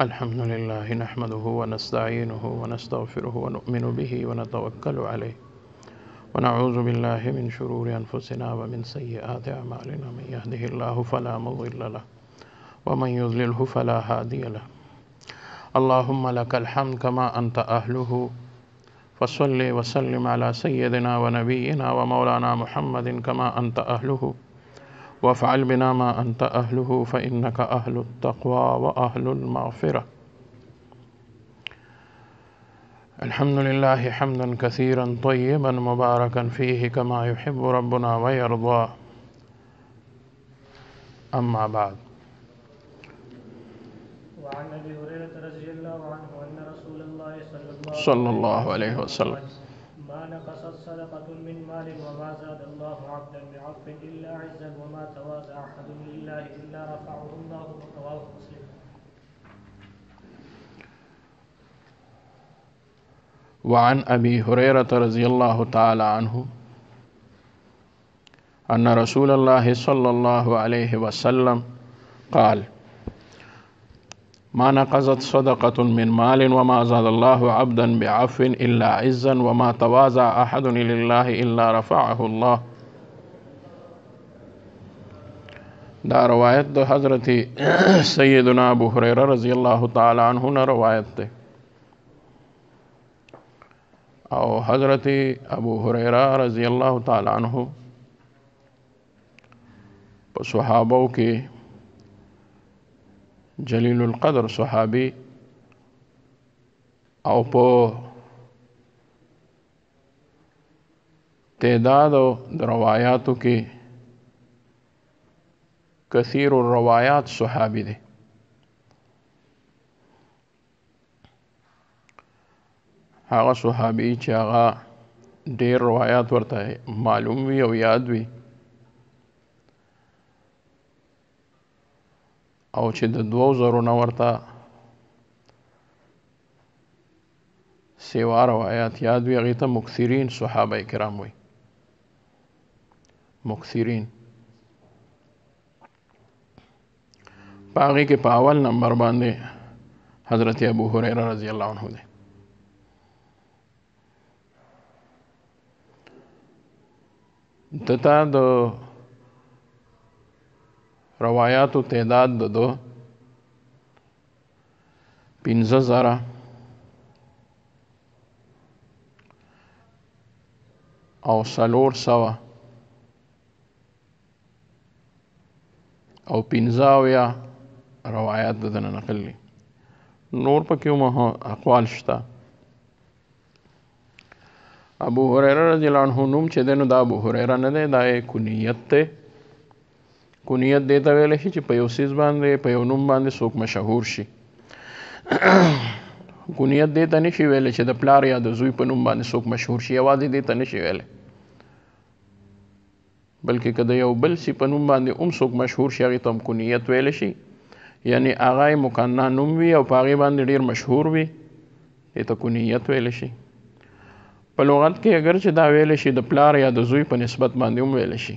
الحمد لله نحمده ونستعينه ونستغفره ونؤمن به ونتوكل عليه ونعوذ بالله من شرور أنفسنا ومن سيئات أعمالنا من يهده الله فلا مضل له ومن يضلله فلا هادي له اللهم لك الحمد كما أنت أهله فصل وسلم على سيدنا ونبينا ومولانا محمد كما أنت أهله وافعل بنا ما أنت أهله فإنك أهل التقوى وأهل المغفرة. الحمد لله حمدا كثيرا طيبا مباركا فيه كما يحب ربنا ويرضى. أما بعد. وعن أبي هريرة رضي الله عنه أن رسول الله صلى الله عليه وسلم ما نقصت صدقة من مال وما زاد الله عبدا بعفو إلا عزا وما تواضع أحد لله إلا رفعه الله. رواه مسلم. وعن أبي هريرة رضي الله تعالى عنه أن رسول الله صلى الله عليه وسلم قال: ما نقصت صدقة من مال وما زاد الله عبدا بعفو إلا عزا وما تواضع أحد لله إلا رفعه الله. دا روایت د حضرت سیدنا ابو هريره رضی الله تعالی عنہ نه روایت ده او حضرت ابو هريره رضی الله تعالی عنہ په صحابو کې جلیل القدر صحابي او په تعداد د روایاتو کې کثیر الروایات صحابي دي. هغه صحابي چې هغه ډېر روایات ورته معلوم وي او یاد وي او چې د 2000 نه ورته سیوا روایات یاد وي هغې ته مکثرین صحابه کرام وي. مکثرین په هغې کې په اول نمبر باندې حضرت ابو هريره رضی الله عنه دی. دته د روایاتو تعداد د 15,000 او 400 او 15 روایات دنه نقل دي. نور پکې هم اقوال شته. ابو هريره رضی الله عنه نوم چې دی نو دا ابو هريره نه دی، دا یې کنیت دی. کنیت دې ته ویلی شي چې په یو څیز باندې په یو نوم باندې څوک مشهور شي. کنیت دې ته نشي ویلی چې د پلار یا د زوی په نوم باندې څوک مشهور شي، یوازې دې ته نشي ویلی، بلکې که د یو بل شي په نوم باندې هم څوک مشهور شي هغې ته هم کنیت ویلی شي. یعنی هغه یې مکنا نوم وي او په هغې باندې ډېر مشهور وي، دې ته کنیت ویلی شي. په لغت کې اگر چې دا ویلی شي د پلار یا د زوی په نسبت باندې هم ویلی شي،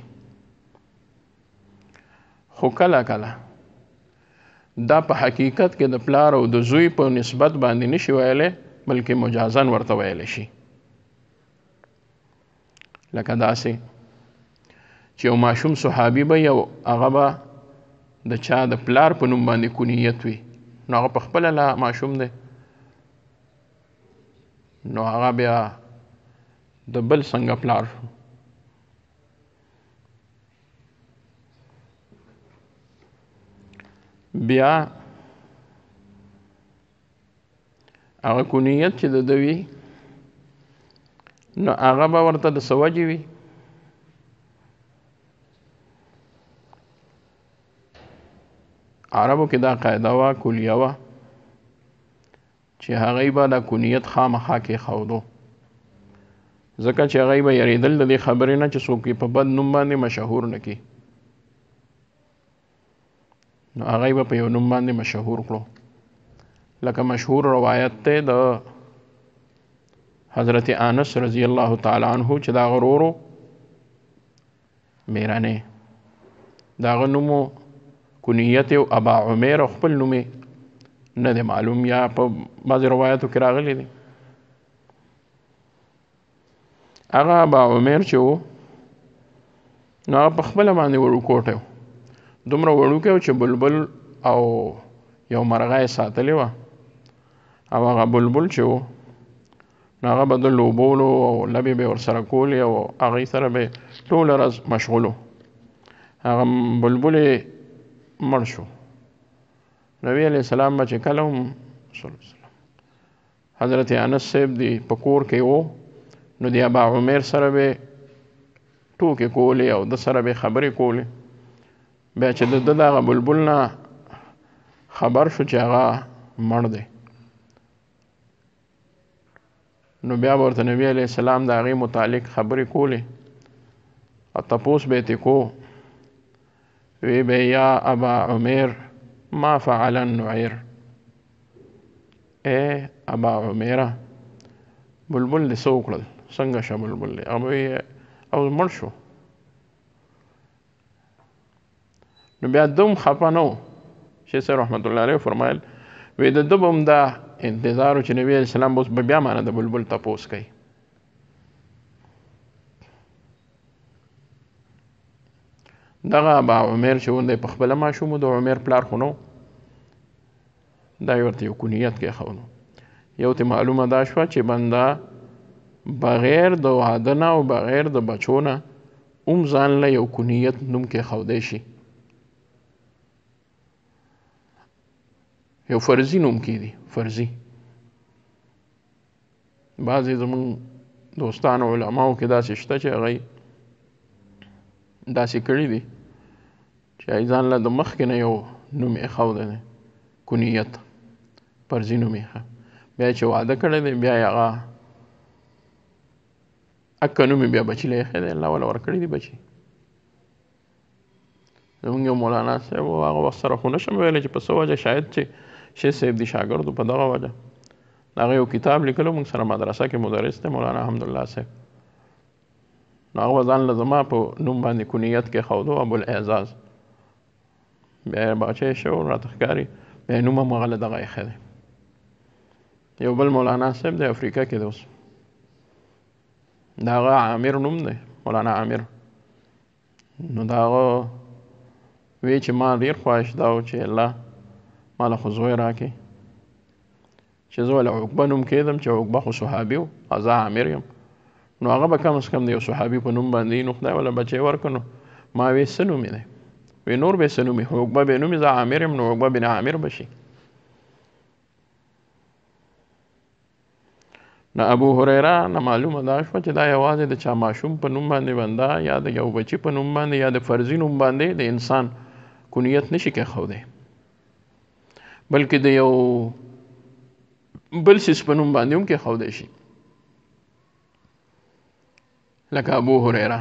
خو کله کله دا په حقیقت کې د پلار او د زوی په نسبت باندې نشي ویلی، بلکې مجازن ورته ویلی شي. لکه داسې چې یو ماشوم صحابي به یو هغه به د چا د پلار په نوم باندې کنیت وي، نو هغه په خپله لا ماشوم دی، نو هغه بیا د بل څنګه پلار شو. بیا هغه کنیت چې د ده وي نو هغه به ورته د څه وجې وي، عربو کې دا قاعده وه کلیه وه چې هغوی به دا کنیت خامخا کېښودو، ځکه چې هغوی به یریدل د دې خبرې نه چې څوک یې په بد نوم باندې مشهور نه کړي، نو هغوی به په یو نوم باندې مشهور کړو. لکه مشهور روایت دی د حضرت انس رضی الله تعالی عنہ چې دا غرورو میرانه دا غنمو کنیت او ابا عمر خپل نومه نه دی معلوم، یا په بعضې روایاتو کې راغلی دی. هغه ابا عمیر چې و نو هغه په خپله باندې وړوکوټی و، دومره وړوکی و چې بلبل او یو مرغه یې ساتلې وه، او هغه بلبل چې و نو هغه به د لوبولو او لبې به یې ورسره کولې او هغې سره به یې ټوله ورځ مشغول و. هغه بلبل یې مړ شو. نبي علیه السلام به چې کله هم حضرت انس صاحب دی په کور کې و نو د ابا عمیر سره به ټوکې کولې او د سره به خبرې کولې. بیا چې د دغه بلبل نه خبر شو چې هغه مړ دی نو بیا به ورته نبي علیه السلام د هغې متعلق خبرې کولې او تپوس به یې ترې کو، وی به یا ابا عمیر ما فعل النعیر، اے ابا عمیره بلبل دې څه وکړل، څنګه شه بلبل دی؟ هغه به او مړ شو. نو بیا دوم خفه نه و. شیخ صاحب رحمت الله علیه فرمایل وی د ده به هم دا انتظار و چې نبي علیه السلام به اوس بیا مانه د بلبل تپوس کوي. دغه ابا عمیر چې و دی په خپله ماشوم و، د عمیر پلار خو نه و، دا یې ورته یو کنیت کېښود. یو ته معلومه دا شوه چې بنده بغیر د واده نه او بغیر د بچو نه هم ځان له یو کنیت نوم کېښودی شي، یو فرضي نوم کېدي، فرضي. بعضې زمونږ دوستانو علماو کې داسې شته چې هغوی داسې کړي دي چې هغوی ځان له د مخکې نه یو نوم ایښودی دی، کنیت، فرضي نوم ایښه. بیا چې واده کړی دی بیا یې هغه اکه نوم یې بیا بچي له ایښی دی، الله والا ورکړي دي بچي. زمونږ یو مولانا صاحب و، هغه وخت سره خو نشم ویلی چې په څه وجه، شاید چې شیخ صاحب د شاګردو په دغه وجه هغه یو کتاب لیکلو، موږ سره مدرسه کې مدرس دی مولانا حمدالله صاحب، نو هغه ځان له زما په نوم باندې کنیت کېښودو ابوالاعزاز. بیا یې بچی شو راته ښکاري، بیا یې نوم هم هغه له دغه ایښی دی. یو بل مولانا صاحب دی افریقا کې دی اوس، د هغه عامر نوم دی، مولانا عامر. نو د هغه وی چې ما ډېر خواهش دا و چې الله ما له خو زوی راکړي چې زه له عقبه نوم کېدم، چې عقبه خو صحابي و او زه عامر یم، نو هغه به کم از کم د یو صحابي په نوم باندې نو خدای وله بچی ورکړو. نو ما وی څه نوم دی؟ وی نور به یې څه نومي، عقبه به یې نومي، زه عامر یم، نو عقبه بن عامر به شي. نو ابو هریره نه معلومه دا شوه چې دا یوازې د چا ماشوم په نوم باندې بنده یا د یو بچي په نوم باندې یا د فرضي نوم باندې د انسان کنیت نشي کېښودی، بلکې د یو بل څیز په نوم باندې هم کېښودی شي، لکه ابو هریره.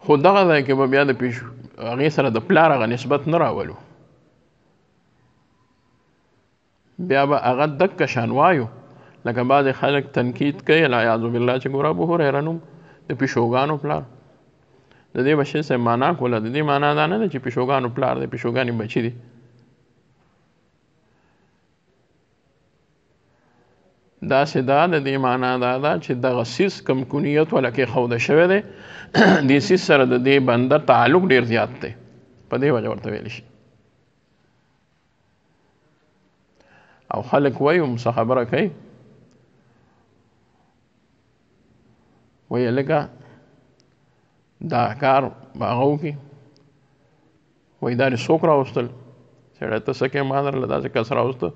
خو دغه ځای کې به بیا د هغې سره د پلار هغه نسبت نه راولو، بیا به هغه دکه شان وایو لکه بعضې خلک تنقید کوي العیاذ بالله چې ګوره ابو هریره نوم د پیشوګانو پلار. د دې به شیخ صاحب معنا کوله، د دې معنا دا نه ده چې پیشوګانو پلار دی، پیشوګانې بچي دي. داسې دا د دې معنا دا ده چې دغه څیز کم کنیت وله کېښوده شوی دی، دې څیز سره د دې بنده تعلق ډېر زیات دی، په دې وجه ورته ویلی شي. او خلک وایي هم څه خبره کوي، وایي لکه دا کار به هغه وکړي، وایي دا دې څوک راوستل؟ سړی ته څه کوې؟ ما درله داسې کس راوسته،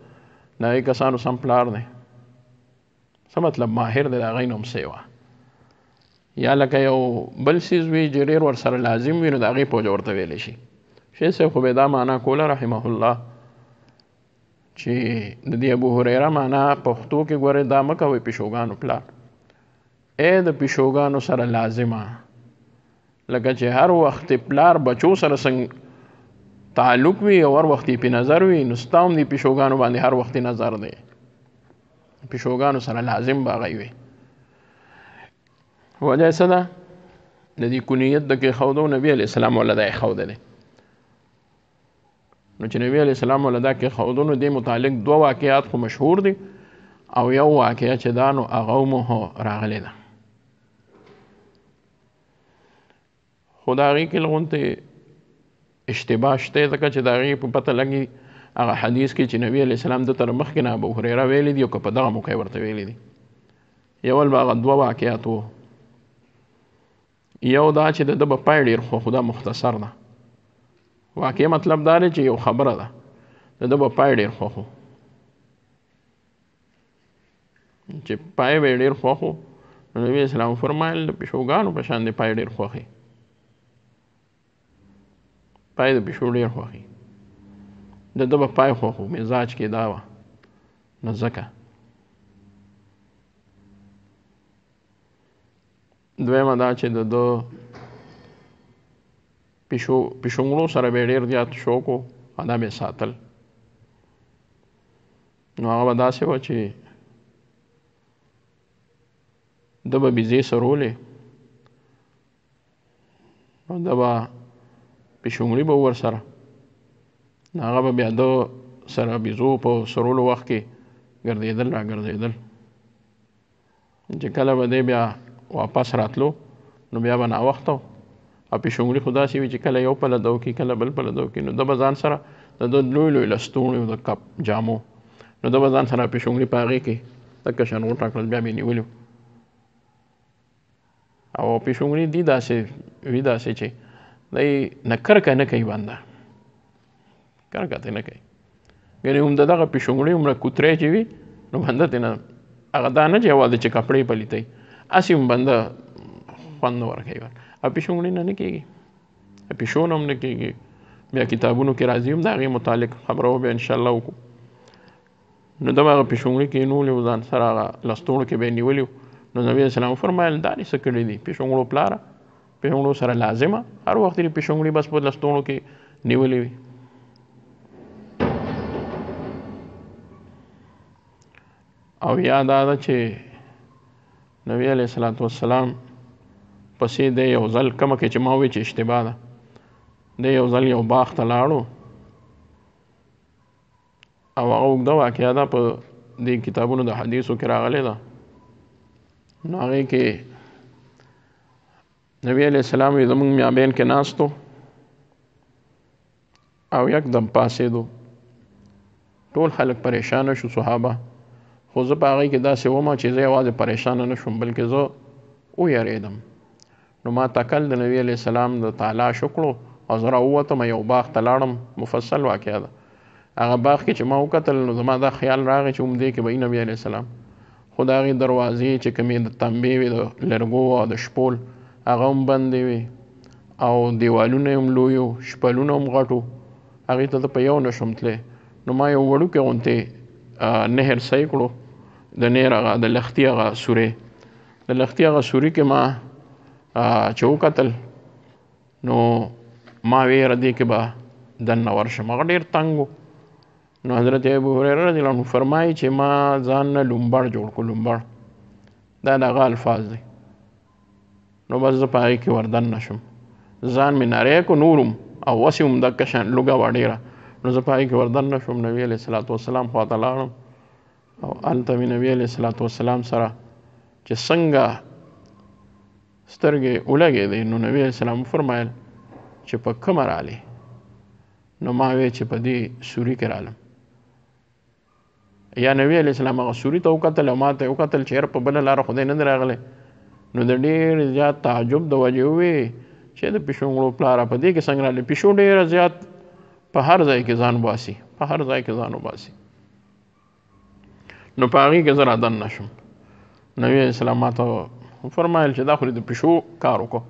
د هغې کسانو سم پلار دی. څه مطلب؟ ماهر دی، د هغې نوم څه وه. یا لکه یو بل څیز وي چې ډېر ورسره لازم وي، نو د هغې په وجه ورته ویلی شي. شیخ صاحب خو به یې دا معنا کوله رحمه الله چې د دې ابو هریره معنا پښتو کې ګورې دا مه کوئ پیشوګانو پلار، ای د پیشوګانو سره لازمه، لکه چې هر وخت پلار بچو سره څنګه تعلق وي او هر وخت یې پې نظر وي، نو ستا هم دې پیشوګانو باندې هر وخت نظر دی، پیشوګانو سره لازم به هغه وي. وجه څه ده؟ د دې کنیت د کېښودو نبي علیه السلام وله دا ایښودلی. نو چې نبی علیه السلام ولدا کې خودونو دې متعلق 2 واقعات خو مشهور دي او یو واقعه چې دا نو هغه مو راغلی ده خو د هغې کې لغونتې اشتباه شته ځکه چې د هغې په پته لګي هغه حدیث کې چې نبی علیه السلام دته مخکې نه ابو هریره ویلي دي او که په دغه موقع یې ورته ویلي دي یو به هغه 2 واقعات وو یو دا چې د ده به پای ډېر خو دا مختصر ده واقع مطلب دا دی چې یو خبره ده د ده به پای ډېر خوښ و چې پای به یې ډېر خوښ و نو نبي اسلام فرمایل د پیشوګانو په شان د پای ډېر خوښي پای د پیشو ډېر خوښي د ده به پای خوښ و مزاج کې دا وه نو ځکه دویمه دا چې د ده پیشونګړو سره به ډېر زیات شوق و دا به یې ساتل نو هغه به داسې وه چې ده به بیزې سرولې نو ده به پیشونګړي به ورسره نو هغه به بیا ده سره بیزو په سرولو وخت کې ګرځېدل را ګرځېدل چې کله به دی بیا واپس راتلو نو بیا به ناوخته و او پیشونګړي خو داسې وي چې کله یو پله ده وکړي کله بل پله ده وکړي نو ده به ځان سره د ده لوی لوی لستوڼي د کپ جامو نو ده به ځان سره پیشونګړي په هغې کې دکه شان غوټه کړل بیا به یې نیولي او پیشونګړي دي داسې وي داسې چې دی نه کرکه نه کوي بنده کرکه ترې نه کوي یعنې هم د دغه پیشونګړي هومره کوتری چې وي نو بنده ترې نه هغه دا نه چې یوازې چې کپړې پلیتوي هسې هم بنده خوند نه ورکوي او پیشونګړي نه نه کېږي پیشو نه هم نه کېږي بیا کتابونو کې راځي هم د هغې متعلق خبره به انشاءالله وکړو نو ده به هغه پیشونګړي کېنولي و ځان سره هغه لستوڼو کې به یې نیولي نو نبي اسلام فرمایل دا دې څه کړي دي پیشونګړو پلاره پیشونګړو سره لازمه هر وخت یې پیشونګړي بس په لستوڼو کې نیولې وي او یا دا ده چې نبي علیه الصلاة والسلام پسې د یو ځل کومه کې چې ما ووی چې اشتباه ده د یو ځل یو باغ ته لاړو او هغه اوږده واقعه ده په دې کتابونو د حدیثو کې راغلې ده نو هغې کې نبي علیه السلام وی زموږ میابین کې ناست و او یکدم پاسېدو ټول خلک پریشانه شو صحابه خو زه په هغې کې داسې ومه چې زه یوازې پریشانه نه شوم بلکې زه ویرېدم نو ما تکل د نبی علیه السلام د تلاش وکړو او زه راووتم یو باغ ته لاړم مفصل واقعه ده هغه باغ کې چې ما وکتل نو زما دا خیال راغی چې همدې کې به نبی علیه السلام خو د هغې دروازې چې کومې د تنبې وې د لرګو او د شپول هغه هم بندې وې او دیوالونه هم لوی وو شپلونه هم غټ وو هغې ته زه په یو نه شم تلی نو ما یو وړوکی غوندې نهر صحیح کړو د نهر هغه د لښتي هغه سورې د لښتي هغه سوري کې ما چې وکتل نو ما ویره دې کې به دننه ورشم هغه ډېر تنګ و نو حضرت ابو هریره رضی الله عنه فرمایي چې ما ځان نه لومبړ جوړ کړو لومبړ دا د هغه الفاظ دی نو بس زه په هغې کې وردننه شم ځان مې نری کړو نورم او وسې هم دکه شان لوږه وه ډېره نو زه په هغې کې وردننه شوم نبي علیه الصلاة والسلام خواته لاړم او هلته مې نبي علیه الصلاة والسلام سره چې څنګه سترګې ولګېدې نو نبي علیه السلام وفرمایل چې په کومه رالې نو ما وی چې په دې سوري کې رالم یا نبی علیه السلام هغه سوري ته وکتل او ما ته یې وکتل چې یاره په بله لاره خدای نه دی راغلی نو د ډېر زیات تعجب د وجې ووې چې د پیشونګړو پلاره په دې کې څنګه رالې پیشو ډېره زیات په هر ځای کې ځان وباسي په هر ځای کې ځان وباسي نو په هغې کې زه رادننه شم نبي علیه السلام ما ته فرمایل چې دا خو د پیشو کار وکړو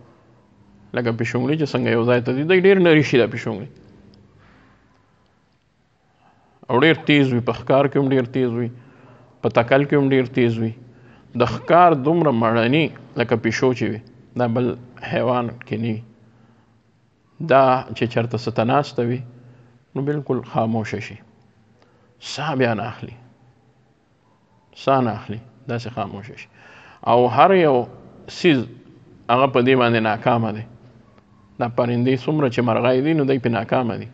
لکه پیشونګړي چې څنګه یو ځای ته ځي دی ډېر نري شي دا پیشونګړي او ډېر تیز وي په ښکار کې هم ډېر تیز وي په تکل کې هم ډېر تیز وي د ښکار دومره مړني لکه پیشو چې وي دا بل حیوان کې نه وي دا چې چېرته څه ته ناسته وي نو بلکل خاموشه شي ساه بیا نه اخلي ساه نه اخلي داسې خاموشه شي او هر یو څیز هغه په دې باندې ناکامه دی دا پرندې څومره چې مرغۍ دي نو دی پې ناکامه دي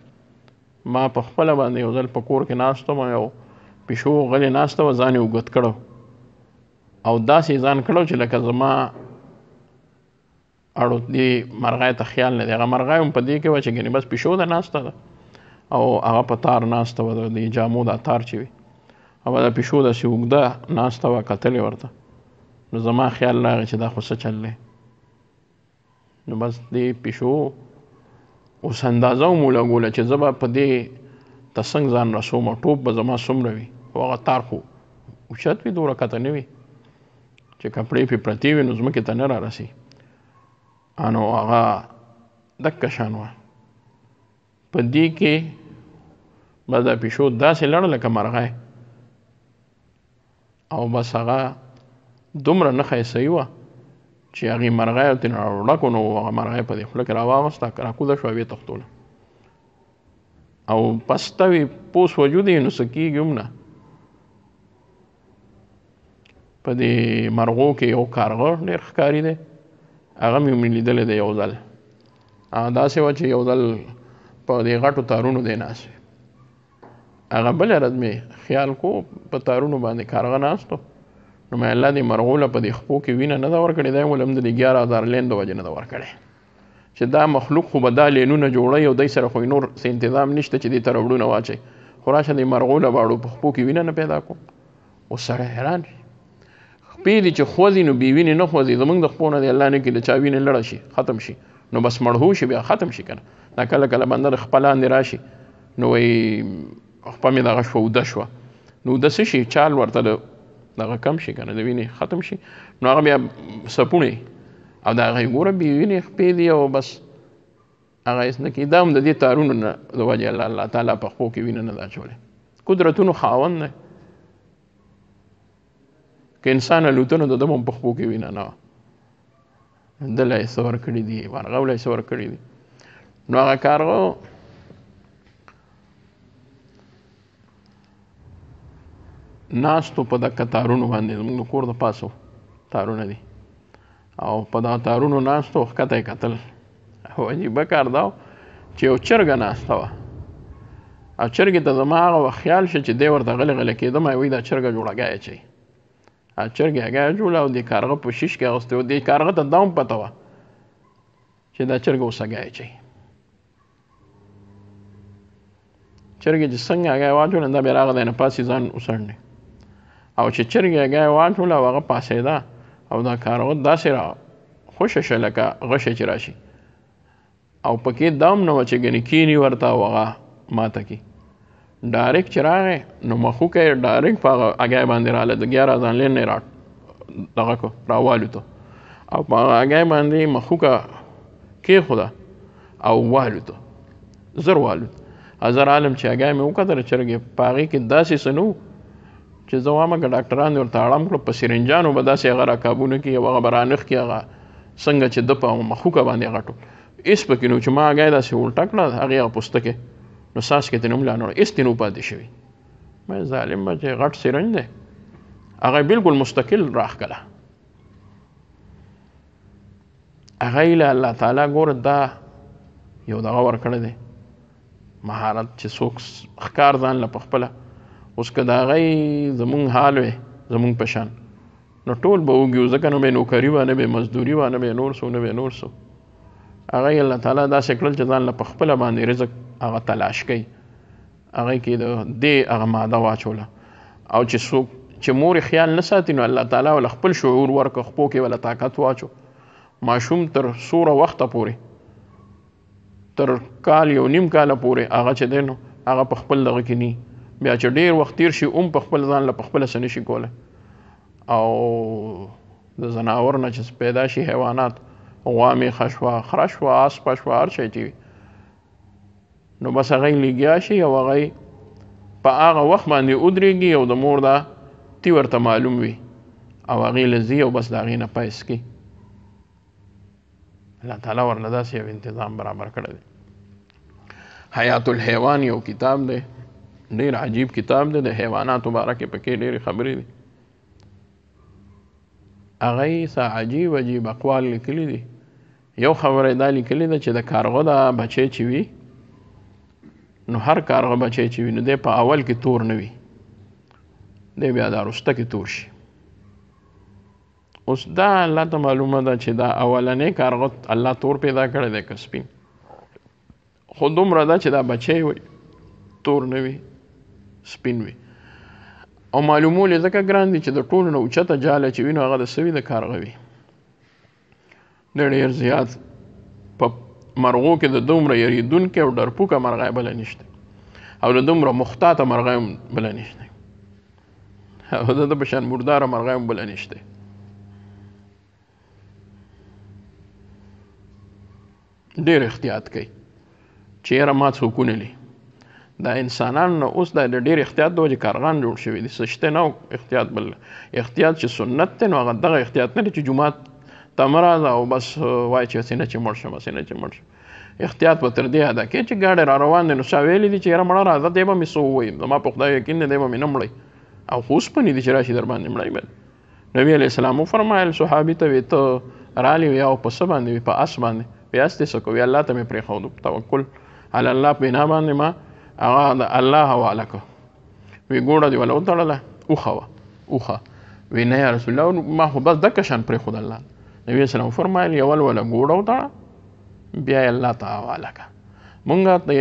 ما په خپله باندې یو ځل په کور کې ناست وم، یو پیشو غلې ناسته وه، ځان یې اوږد کړی او داسې ځان کړی چې لکه زما اړو دې مرغۍ ته خیال نه دی. هغه مرغۍ هم په دې کې وه چې ګنې بس پیشو ده ناسته ده او هغه په تار ناسته وه، د جامو دا تار چې وي، او دا پیشو داسې اوږده ناسته وه، کتلې ورته. نو زما خیال راغی چې دا خو څه چل دی. نو بس دې پیشو اوس اندازه هم ولګوله چې زه به په دې ته څنګه ځان رسوم، ټوپ به زما څومره وي، او هغه تار خو اوچت وي، دومره کته نه وي چې کپړې پرې پرتې وي نو ځمکې ته نه رارسي. نو هغه دکه شان وه. په دې کې به دا پیشو داسې لړه لکه مرغۍ، او بس هغه دومره نه ښایسته وه چې هغې مرغۍ ورته راوړکو نو هغه مرغۍ په دې خوله کې راواغسته، راکوزه شوه، ویې تښتوله او پسته وي، پوس وجود یې نو څه کېږي هم نه. په دې مرغو کې یو کارغه ډېر ښکاري دی، هغه مې لیدلی دی یو ځل. داسې وه چې یو ځل په دې غټو تارونو دی ناست وي. هغه بله ورځ مې خیال کو په تارونو باندې کارغه ناست و، نو مې الله دې مرغو له په دې خپو کې وینه نه ده ورکړې، دی ول هم د دې 11,000 لین د وجې نه ده ورکړې چې دا مخلوق خو به دا لینونه جوړوي او دی سره خو نور څه انتظام نشته چې دې ته ربړونه واچوي، خو راشه دې مرغو له باړو په خپو کې وینه نه پیدا کوم. اوس سړی حیران شي، خپې دي چې خوځي نو بې وینې نه خوځي، زمونږ د خپو نه دی الله نه کړي د چا وینې لړه شي ختم شي نو بس مړهو شي بیا ختم شي که نه. دا کله کله بنده د خپه لاندې راشي نو وایي خپه مې دغه شوه، اوده شوه، نو اوده څه شي چال ورته دغه کم شي که نه، د وینې ختم شي، نو هغه بیا سپوڼې او د هغې ګوره بې وینې خپې دي او بس هغه هېڅ نه کوي. دا هم د دې تارونو نه د وجې الله تعالی په خپو کې وینه نه ده اچولی. قدرتونو خاوند دی، که انسان الوتنو د ده هم په خپو کې وینه نه وه، ده له یې څه ورکړي دي، مرغه له یې څه ورکړي دي. نو هغه کارغه ناستو په دکه تارونو باندې، زموږ د کور د پاسو تارونه دي، او په دغه تارونو ناستو ښکته یې کتل، او عجیبه کار دا و چې یو چرګه ناسته وه، او چرګې ته زما هغه وخت خیال شه چې دی ورته غلی غلی کېدم، وایي دا چرګه جوړګی اچوي. چرګې هګۍ جوړه او د کارغه په شیش کې اغوستې وه، دې کارغه ته دا هم پته وه چې دا چرګه اوس هګۍ اچوي. چرګې چې څنګه هګۍ واچوله دا بیا راغلی نه پاسې ځان وڅنډې، او چې چرګې هګۍ واچوله او هغه پاسېده او دا کارغه داسې را خوشه شه لکه غشی چې راشي، او پکې دا هم نه وه چې ګنې کیني ورته او هغه ماته کي. ډایرکټ چې راغی نو مخوکه یې ډایرکټ په هغه هګۍ باندې راغله، د 11,000 لین نه یې دغه کړو راوالوتو، او په هغه هګۍ باندې مخوکه کېښوده او والوتو، زر والوت. زر عالم چې هګۍ مې وکتله چرګې په هغې کې داسې څه نه و چې زه وایم که ډاکټران دې ورته اړم کړو په سرنجانو به داسې هغه راکابونه کړي او هغه به رانښ کړي، هغه څنګه چې ده په مخوکه باندې هغه ټول هېڅ پکې نه و چې ما هګۍ داسې الټه کړه، هغې هغه پوستکی نو څاڅکې ترې هم لا نه وړه، هېڅ ترې نه پاتې شوي. مې ظالم به چې غټ سرنج دی، هغه بلکل مستقل راښکله. هغې له الله تعالی ګوره دا یو دغه ورکړی دی مهارت چې څوک ښکار ځان له په خپله. اوس که د هغې زمونږ حال وی زمونږ په شان نو ټول به وږي وو، ځکه نه به یې نوکري وه، نه به یې مزدوري وه، نه به یې نور څه، نه به یې نور څه. هغې الله تعالی داسې کړل چې ځان له په خپله باندې رزق هغه تلاش کوي، هغې کې د دې هغه ماده واچوله، او چې څوک چې مور یې خیال نه ساتي نو الله تعالی وله خپل شعور ورکړه، خپو کې وله طاقت واچو. ماشوم تر څومره وخته پورې، تر کال یو نیم کاله پورې هغه چې دی نو هغه په خپل دغه کې نی، بیا چې ډېر وخت تیر شي هم په خپل ځان له په خپله څه نشي کولی. او د ځناور نه چې پیدا شي حیوانات، غوا میخه شوه، خره شوه، اسپه شوه، هر شی چې وي، نو بس هغې لګیا شي او هغې په هغه وخت باندې ودرېږي او د مور دا تی ورته معلوم وي او هغې له ځي او بس د هغې نه پیس کړي. الله تعالی ورله داسې یو انتظام برابر کړی دی. حیات الحیوان یو کتاب دی، ډېر عجیب کتاب دی، د حیواناتو باره کې پکې ډېرې خبرې دي. هغې څه عجیب عجیب اقوال لیکلي دي. یو خبره یې دا لیکلې ده چې د کارغه دا بچی چې وي نو هر کارغه بچی چې وي نو دی په اول کې تور نه وي، دی بیا دا وروسته کې تور شي. اوس دا الله ته معلومه ده چې دا اولنی کارغه الله تور پیدا کړی دی که سپین، خو دومره ده چې دا بچی وي تور نه وي سپین وي. او معلومول یې ځکه ګران دي چې د ټولو نه اوچته جاله چې وي نو هغه د څه وي د کارغه وي. د ډېر زیات په مرغو کې د دومره یریدونکې او ډرپوکه مرغۍ بله نشته او د دومره مختاطه مرغۍ هم بله نشته او د ده په شان مرداره مرغۍ هم بله نشته. ډېر احتیاط کوي چې یاره ما څوک ونلي. دا انسانانو نه اوس دا د ډېر احتیاط د وجې کارغان جوړ شوي دي، څه شته نه احتیاط. بل احتیاط چې سنت دی نو هغه دغه احتیاط نه دی چې جومات ته مه راځه او بس وایي چې هسې نه چې مړ شم هسې نه چې مړ شم. احتیاط به تر دې حده کوي چې ګاډی را روان دی نو چا ویلي دي چې یاره مړه راځه دی به مې څه ووایي، زما په خدای یقین دی دی به مې نه مړی او خو اوسپنې دي چې راشي در باندې مړی به. نبي علیه السلام وفرمایل صحابي ته وی ته رالې وي او په څه باندې وي په اس باندې وی اس دې څه کوي الله ته مې پرېښودو توکل علی الله په بنا باندې ما هغه د الله حواله کړه. وی ګوډه دې وله وتړله اوښه وه اوښه وی نه یا رسول الله ما خو بس دکه شان پرېښود الله. نبي اسلام فرمایل یو وله ګوډه وتړه بیا یې الله ته حواله کړه. مونږ د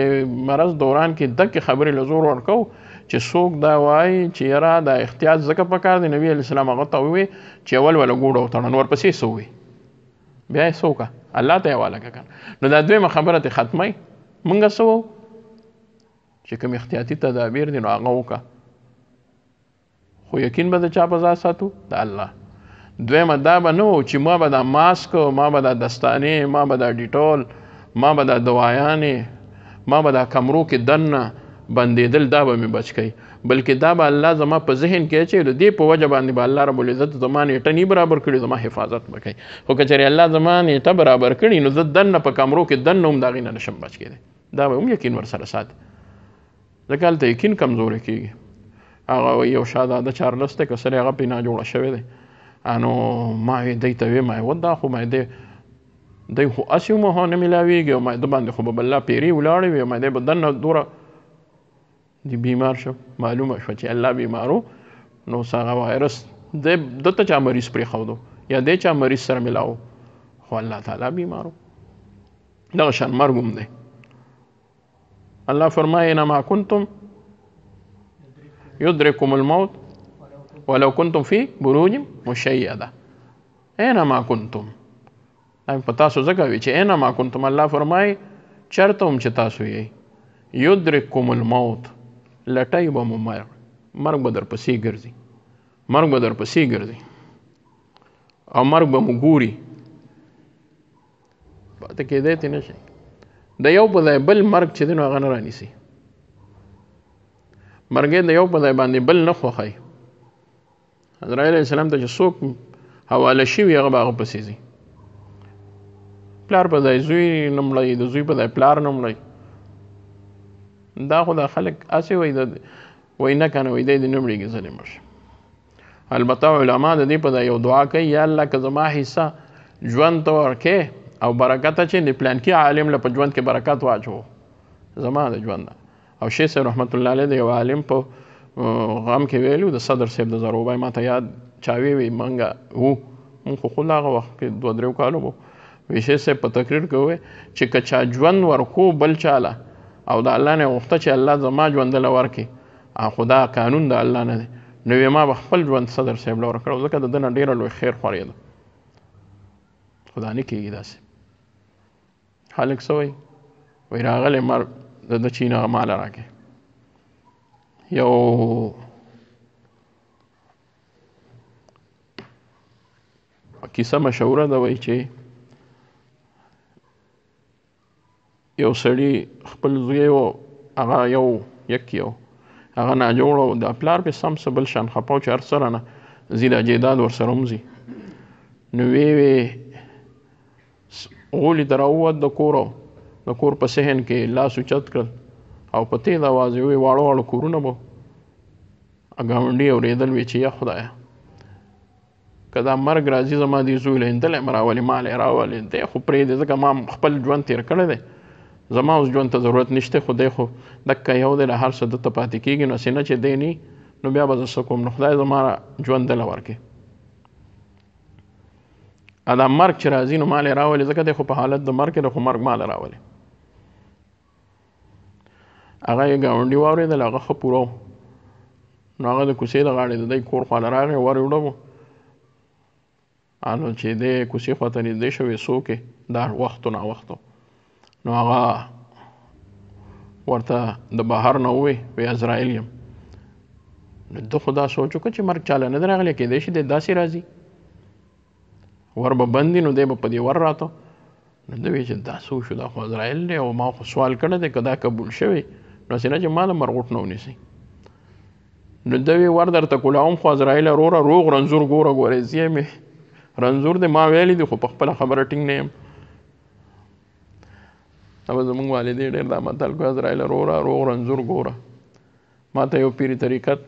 مرض دوران کې دکې خبرې له زور ورکوو چې څوک دا وایي چې یاره دا احتیاط ځکه پکار دی. نبي علیه السلام هغه ته ووایي چې اول وله ګوډه وتړه نو ورپسې څه ووایي بیا یې څه وکړه الله ته یې حواله کړه. نو دا دویمه خبره ترې ختموي. مونږ څه وو چې کوم احتیاطي تدابیر دي نو هغه وکړه، خو یقین به د چا په ذات ساتو د الله. دویمه دا به نه و چې ما به دا ماسک ما به دا دستانې ما به دا ډیټول ما به دا دوايانې ما به دا کمرو کې دننه بندېدل دا به مې بچ کوي، بلکې دا به الله زما په ذهن کې چې د دې په وجه باندې به الله رب العزت زما نیټه نی برابر کړي زما حفاظت به کوي. خو که چېرې الله زما نیټه برابر کړي نو زه دننه په کمرو کې دننه هم د هغې نه نشم بچ کېدی. دا به هم یقین ورسره ساتي ځکه هلته یقین کمزوری کېږي. هغه یو شهزاده چارلس دی که سر هغه پې ناجوړه شوی دی نو ما یې دی ته ویې ما یې دا خو ما دی خو هسې هم نه میلاویږي او ما ده باندې خو به بالله پیرې ولاړې وي او ما دی به دننه دوره دی بیمار شو. معلومه شوه چې الله بیمارو نو اوس هغه وایرس ده ته چا مریض پرېښودو یا دی چا مریض سره میلاو خو الله تعالی بیمارو. دغه شان مرګ هم دی. الله فرمایي انما کنتم یدرککم الموت ولو کنتم فی بروج مشیده. اینما کنتم په تاسو ځکه وي چې اینما کنتم الله فرمایي چېرته هم چې تاسو یې یدرککم الموت لټی به مو مرګ به در پسې ګرځي مرګ به در پسې ګرځي او مرګ به مو ګوري پاتې کېدی ته نه شي. د یو په ځای بل مرګ چې دی نو هغه نه رانیسي. مرګ یې د یو په ځای باندې بل نه خوښوي. حضرت علیه السلام ته چې څوک حواله شوي هغه به هغه پسې ځي. پلار په ځای زوی نه مړی د زوی په ځای پلار نه مړی. دا خو دا خلک هسې وایي نه که نه وایي دی دې نه مړېږي زه دې مړ شم. البته علما د دې په ځای یو دعا کوي یا الله که زما حصه ژوند ته ورکې او برکت چې د پلانکي عالم له په ژوند کې برکت واچو زما د ژوند. او شیخ صاحب رحمت الله علیه د یو عالم په غم کې ویلو د صدر صاحب د زروبای ما ته یاد چاوي وي مونږ خو خو هغه وخت کې 2-3 کالو وو. وی شیخ صاحب په تقریر کې ووی چې که چا ژوند ورکو بل چاله او د الله نه غوښته چې الله زما ژوندله ورکړي خو دا قانون د الله نه دی نو ما به خپل ژوند صدر صاحب له ورکړی ځکه د ده نه ډېره لوی خیر خورېده. خو دا نه کېږي داسې. خلک څه وایي وایي راغلی مرګ د ده چې هغه ماله راکړې. یو کیسه مشهوره ده وایي چې یو سړي خپل زوی و هغه یو هغه ناجوړه و د پلار پې سم څه بل شان خفه و چې هر څه رانه ځي دا جیداد ورسره هم ځي. نو ویې غولي ته راووت د کور په صحن کې لاس اوچت کړل او په تیز اواز یې وویل واړه واړه کورونه به ګاونډي اورېدل وی چې یا خدایه که دا مرګ راځي زما دې زوی له هندله یم راولې ما له یې راولې دی خو پرېږدې ځکه ما خپل ژوند تېر کړی دی زما اوس ژوند ته ضرورت نشته، خو دی خو دکه یو دی له هر څه دته پاتې کېږي، نو هسې نه چې دی نی نو بیا به زه څه کوم، نو خدای زما ژوند دله ورکړي. دا مرګ چې راځي نو مال یې راولي، ځکه دی خو په حالت د مرګ کې دی، خو مرګ مال راولي. هغه یې ګاونډي واورېدل، هغه ښه پوره و، نو هغه د کوڅې د غاړې د دی کور خواله راغی، ور یې وړه و، نو چې دی کوڅې خواته نږدې شو، څوک دا وختو ناوختو، نو هغه ورته د بهر نه ووی وی عزرایل یم. نو ده خو دا سوچ وکړه چې مرګ چاله نه دی راغلی، کیدای شي دی داسې راځي ور به بند وي، نو دی به په دې ور راته. نو ده وی چې دا څه وشو، دا خو عزرایل دی او ما خو سوال کړی دی، که دا قبول شوی نو هسې نه چې ما د مرغوټ نه ونیسئ. نو ده وی ور درته کولاوم، خو عزرایل وروره روغ رنځور ګوره ګورې زه مې رنځور دی، ما ویلی دی خو په خپله خبره ټینګ نه یم. او زمونږ والدې ډېر دا متل کو، عزرایل وروره روغ رنځور ګوره. ما ته یو پیري طریقت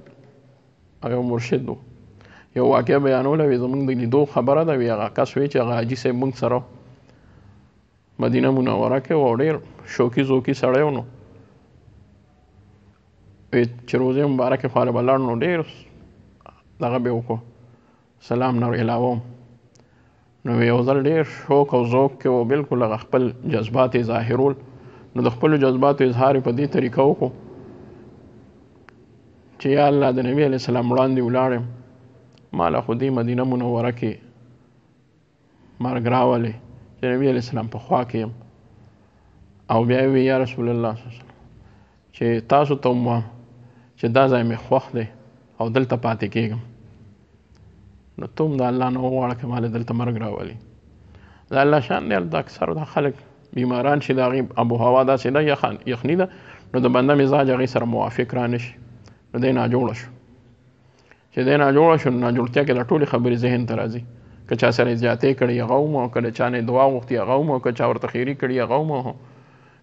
یو مرشد و یو واقعه بیانوله، وی زمونږ د لیدو خبره ده، وی هغه کس وی چې هغه حاجي صاحب مونږ سره مدینه منوره کې و، ډېر شوقي ذوقي سړی و. نو وی چې روزې مبارکې خواله به لاړ، نو ډېر دغه به وکړو، سلام نه علاوه. نو یو ځل ډېر شوق او ذوق کې و، بلکل هغه خپل جذبات یې ظاهرول. نو د خپلو جذباتو اظهار یې په دې طریقه وکړو چې یا الله د نبي علیه السلام وړاندې ولاړ یم، ما له خو دې مدینه منوره کې مرګ راولې چې نبي علیه السلام په خوا کې یم. او بیا یې وی یا رسول الله صلی الله علیه وسلم چې تاسو ته هم وایم چې دا ځای مې خوښ دی او دلته پاتې کېږم، نو ته هم د الله نه وغواړه که مالې دلته مرګ راولي. د الله شان دی، هلته اکثر دا خلک بیماران شي، د هغې آب و هوا داسې ده یخني ده، نو د بنده مزاج هغې سره موافق را نه شي، نو دی ناجوړه شو. چې دی ناجوړه شو، نو ناجوړتیا کې دا ټولې خبرې ذهن ته راځي، که چا سره زیاتې کړي هغه ومو، که د چا نه دعا غوښتي هغه ومو، که چا ورته خیري کړي هغه ومو،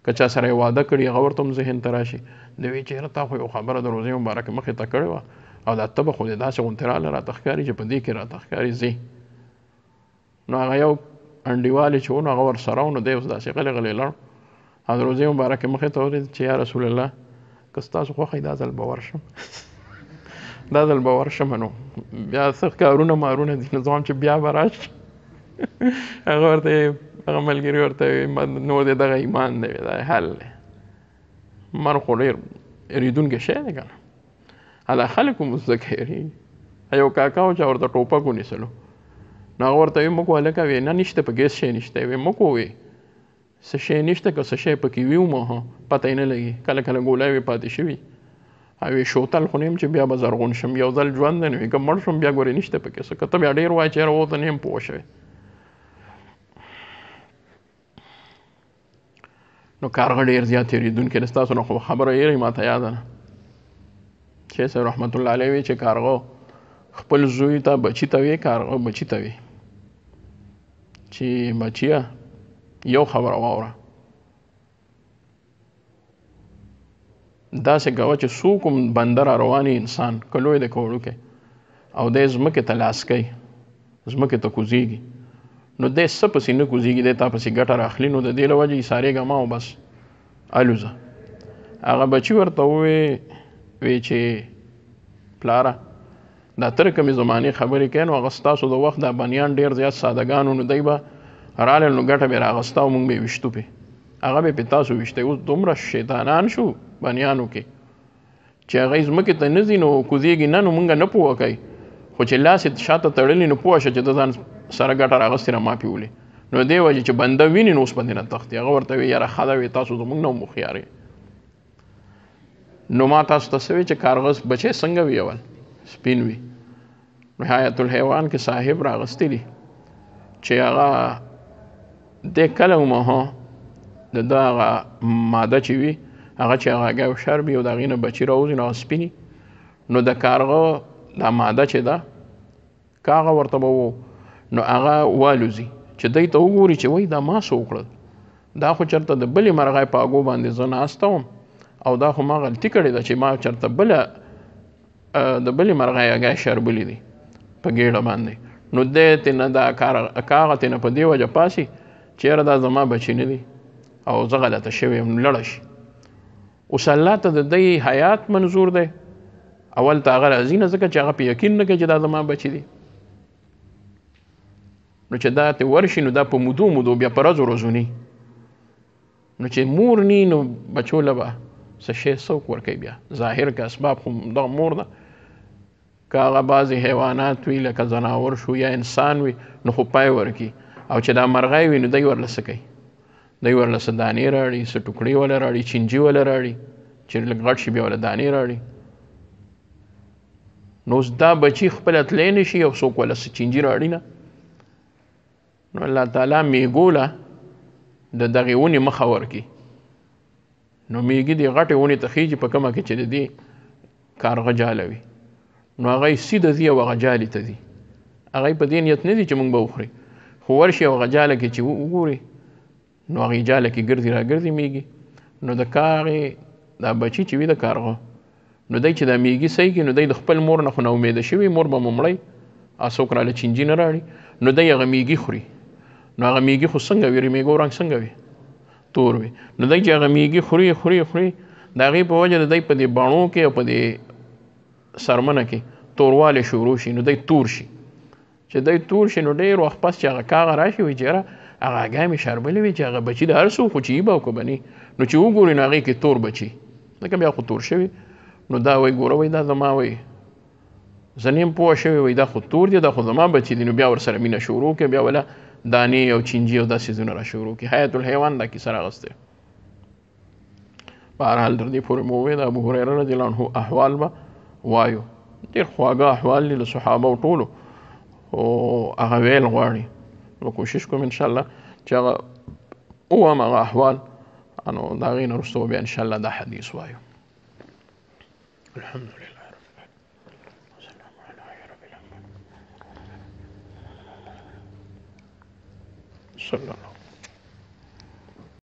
که چا سره یې واده کړي هغه ورته هم ذهن ته راشي. د وی چېرې تا خو یو خبره د روزې مبارکې مخې ته کړې وه، او دا ته به خو دې داسې غوندې راله راته ښکاري چې په دې کې راته ښکاري ځې. نو هغه یو انډیوالې چې و نو هغه ورسره و، نو دی اوس داسې غلی غلی لاړ او د روزې مبارکې مخې ته ورېد چې یا رسول الله که ستاسو خوښه دا ځل به ورشم دا ځل به ورشم، نو بیا څه کارونه مارونه دي، نو زه وایم چې بیا به راشي. هغه ورته هغه ملګري ورته نور دی دغه ایمان دی، دا حل دی، مرګ خو ډېر اریدونکی شی دی که نه، هله خلک هم اوس ځکه یېرېږي. یو کاکا و چې ورته ټوپک ونیسلو، نو هغه ورته وی موږ هلکه وی نه نشته په ګیس شی نشته، وی موږ وی څه شی نشته، که څه شی پکې وي ومو پته یې نه لګي، کله کله ګولۍ وي پاتې شوي، او وی شوتل خو نه یم چې بیا به زرغون شم، یو ځل ژوند دی، نو که مړ شم بیا ګورې نشته پکې څه، که ته بیا ډېر وایې چې یاره اوته نه یم پوه شوی. نو کارغه ډېر زیات تېرېدونکی دی، ستاسو نه خو خبره یېرئ ما ته یاده نه. شیخ صاحب رحمت الله علیه وی چې کارغه خپل زوی ته بچي ته وی، کارغه بچي ته وی چې بچیه یو خبره واوره، داسې کوه چې څوک هم بنده را رواني انسان که لوی دی که وړوکی او دی ځمکې ته لاس کوي، ځمکې ته کوزېږي، نو دی څه پسې نه کوزېږي، دی تا پسې ګټه راخلي، نو د دې له وجې ایسارېږه ما او بس الوزه. هغه بچي ورته وی چې پلاره دا تر کومې زمانې خبرې کوې، نو هغه ستاسو د وخت دا بنیان ډېر زیات سادهګان وو، نو دی به راغلل نو ګټه به یې راغسته او مونږ به یې ویشتو پې، هغه به یې پې تاسو ویشتی. اوس دومره شیطانان شو بنیانو کې چې هغه ځمکې ته نه ځي نو کوزېږي نه، نو مونږ نه پوه کوي، خو چې لاس یې شاته تړلي نو پوه شه چې د ځان سره ګټه راغستې را ما پیولې، نو دې وجې چې بنده ویني نو اوس باندې نه تښتي. هغه ورته وی یاره ښه ده وی تاسو زمونږ نه هم هوښیار یې. نو ما تاسو ته څه وی چې کارغه بچی څنګه وي، اول سپین وي، نو حیات الحیوان کې صاحب راغستی دي چې هغه د کله ومه د ده هغه ماده چې وي هغه چې هغه هګۍ او شرب وي او د هغې نه بچي راوځي نو هغه سپینې، نو د کارغه دا ماده چې ده کاغه ورته به و، نو هغه والوځي چې دی ته وګوري چې وایي دا ما څه وکړل، دا خو چېرته د بلې مرغۍ په هګو باندې زه ناسته وم او دا خو ما غلطي کړې ده چې ما چېرته بله د بلې مرغۍ هګۍ شربلي دي په ګېډه باندې، نو دی ترې نه دا کاغه ترې نه په دې وجه پاسي چې یاره دا زما بچي نه دي او زه غلطه شوی یم لړه شي. اوس الله ته د دی حیات منظور دی، اول ته هغه راځي نه ځکه چې هغه په یقین نه کوي چې دا زما بچي دي. نو چې دا ته ورشي نو دا په مودو مودو بیا په ورځو ورځو ني. نو چې مور ني نو بچو له به څه شی څوک ورکوي بیا؟ ظاهر که اسباب خو دغه مور ده، که هغه بعضې حیوانات وي لکه ځناور شو یا انسان وي نو خو پای ورکي. او چې دا مرغۍ وي نو دی ورله څه کوي؟ دی ورله څه دانې راړي، څه ټوکړې وله راړي، چینجي وله راړي، چې لږ غټ شي بیا وله دانې راړي. نو اوس دا بچي خپله تلی نه شي او څوک وله څه چینجي راړي نه. نو الله تعالی میږو له د دغې ونې مخه ورکي. نو میږي دې غټې ونې ته خیږي په کومه کې چې د دې کارغه جاله وي، نو هغه یې سیده ځي او هغه جالې ته ځي. هغه یې په دې نیت نه دي چې موږ به وخوري، خو ورشي او هغه جاله کې چې وګوري نو هغې جاله کې ګرځي راګرځي میږي. نو د کاغې دا بچي چې وي د کارغه، نو دی چې دا میږي صحیح کړي نو دی د خپل مور نه خو نا امیده شوي، مور به مو مړی، څوک راله چینجي نه راړي، نو دی هغه میږي خوري. نو هغه میږي خو څنګه وي؟ د میږو رنګ څنګه وي؟ تور وي. نو دی چې هغه میږي خوري خوري خوري د هغې په وجه د دی په دې بڼو کې او په دې سرمنه کې توروالی شروع شي، نو دی تور شي. چې دی تور شي نو ډېر وخت پس چې هغه کاغه راشي وایي چې یاره هغه هګۍ مې شربلې وي چې هغه بچي د هر څه خو چې یي به او که به نه. نو چې وګوري نو هغې کې تور بچي، ځکه بیا خو تور شوي. نو دا وایي ګوره وایي دا زما وایي زه نه یم پوه شوی، وایي دا خو تور دی، دا خو زما بچي دي. نو بیا ورسره مینه شروع کړي، بیا وله دانې او چینجي او دا څیزونه را شروع کړي. حیات الحیوان دا کیسه راغستی. بهرحال تر دې پورې مو ووایي د ابو هریره رضی الله عنه احوال به وایو. ډېر خواږه احوال دي له صحابو ټولو، خو هغه ویل غواړي. نو کوشش کوم انشاءالله چې هغه ووایم هغه احوال، نو د هغې نه وروسته بیا انشاءالله دا حدیث وایو. الحمدلله رب العالمین وسلام علی رب العالمین صلی الله